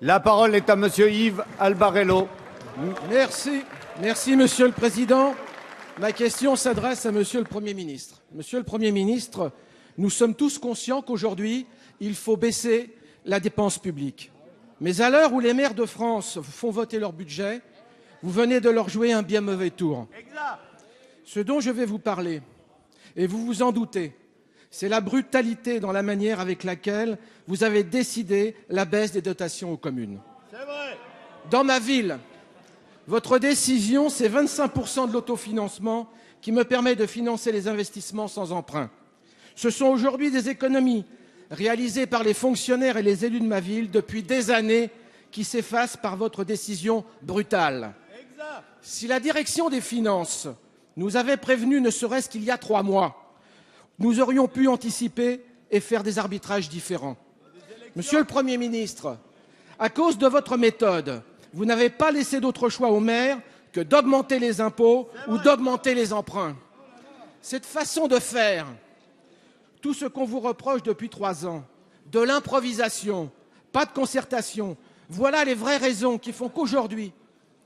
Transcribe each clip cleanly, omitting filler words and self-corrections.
La parole est à Monsieur Yves Albarello. Merci Monsieur le Président. Ma question s'adresse à Monsieur le Premier ministre. Monsieur le Premier ministre, nous sommes tous conscients qu'aujourd'hui, il faut baisser la dépense publique. Mais à l'heure où les maires de France font voter leur budget, vous venez de leur jouer un bien mauvais tour. Ce dont je vais vous parler, et vous vous en doutez, c'est la brutalité dans la manière avec laquelle vous avez décidé la baisse des dotations aux communes. C'est vrai. Dans ma ville, votre décision, c'est 25% de l'autofinancement qui me permet de financer les investissements sans emprunt. Ce sont aujourd'hui des économies réalisées par les fonctionnaires et les élus de ma ville depuis des années qui s'effacent par votre décision brutale. Exact. Si la direction des finances nous avait prévenu ne serait-ce qu'il y a 3 mois, nous aurions pu anticiper et faire des arbitrages différents. Monsieur le Premier ministre, à cause de votre méthode, vous n'avez pas laissé d'autre choix aux maires que d'augmenter les impôts ou d'augmenter les emprunts. Cette façon de faire, tout ce qu'on vous reproche depuis 3 ans, de l'improvisation, pas de concertation, voilà les vraies raisons qui font qu'aujourd'hui,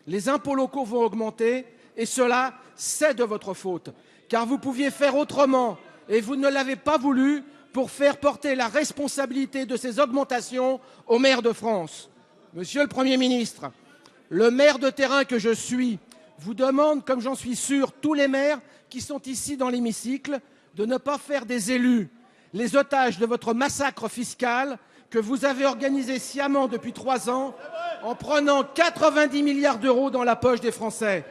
les impôts locaux vont augmenter et cela, c'est de votre faute. Car vous pouviez faire autrement. Et vous ne l'avez pas voulu pour faire porter la responsabilité de ces augmentations aux maires de France. Monsieur le Premier ministre, le maire de terrain que je suis vous demande, comme j'en suis sûr, tous les maires qui sont ici dans l'hémicycle, de ne pas faire des élus les otages de votre massacre fiscal que vous avez organisé sciemment depuis 3 ans en prenant 90 milliards d'euros dans la poche des Français.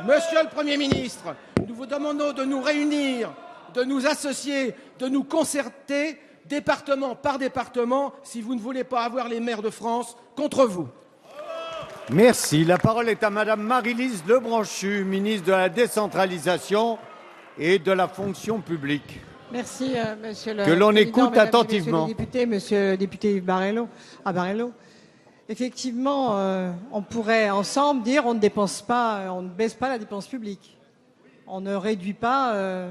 Monsieur le Premier ministre, nous vous demandons de nous réunir, de nous associer, de nous concerter, département par département, si vous ne voulez pas avoir les maires de France contre vous. Merci. La parole est à Madame Maryse Lebranchu, ministre de la Décentralisation et de la Fonction publique. Merci, Monsieur le Que l'on Président, écoute Mesdames attentivement. et Messieurs les députés, Monsieur le député Yves Barello. Effectivement, on pourrait ensemble dire on ne dépense pas, on ne baisse pas la dépense publique. On ne réduit pas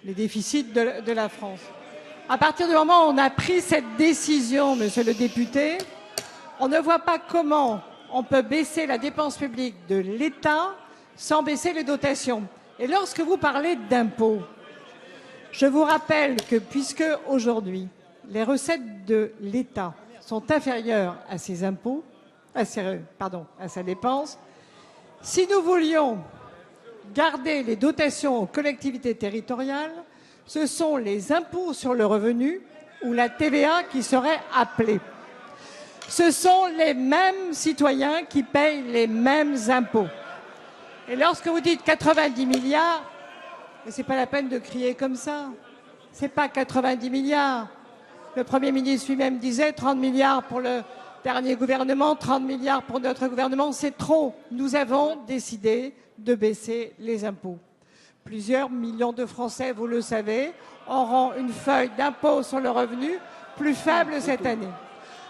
les déficits de la France. À partir du moment où on a pris cette décision, monsieur le député, on ne voit pas comment on peut baisser la dépense publique de l'État sans baisser les dotations. Et lorsque vous parlez d'impôts, je vous rappelle que puisque aujourd'hui les recettes de l'État sont inférieures à ses impôts, à sa dépense, si nous voulions garder les dotations aux collectivités territoriales, ce sont les impôts sur le revenu ou la TVA qui seraient appelés. Ce sont les mêmes citoyens qui payent les mêmes impôts. Et lorsque vous dites 90 milliards, ce n'est pas la peine de crier comme ça. Ce n'est pas 90 milliards. Le Premier ministre lui-même disait 30 milliards pour le dernier gouvernement, 30 milliards pour notre gouvernement, c'est trop. Nous avons décidé de baisser les impôts. Plusieurs millions de Français, vous le savez, auront une feuille d'impôt sur le revenu plus faible cette année.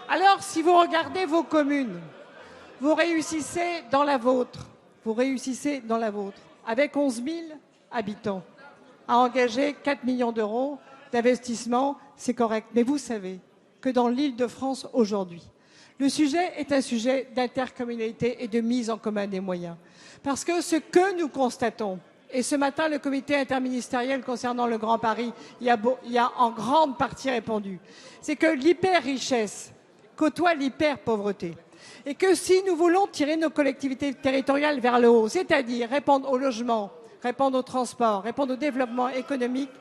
Alors, si vous regardez vos communes, vous réussissez dans la vôtre, avec 11 000 habitants, à engager 4 millions d'euros d'investissement, c'est correct. Mais vous savez que dans l'Île-de-France aujourd'hui, le sujet est un sujet d'intercommunalité et de mise en commun des moyens. Parce que ce que nous constatons, et ce matin le comité interministériel concernant le Grand Paris y a en grande partie répondu, c'est que l'hyper-richesse côtoie l'hyper-pauvreté. Et que si nous voulons tirer nos collectivités territoriales vers le haut, c'est-à-dire répondre au logement, répondre au transport, répondre au développement économique,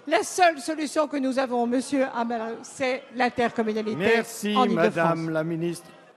la seule solution que nous avons, monsieur Amel, c'est l'intercommunalité. Merci, en Île-de-France. Madame la Ministre.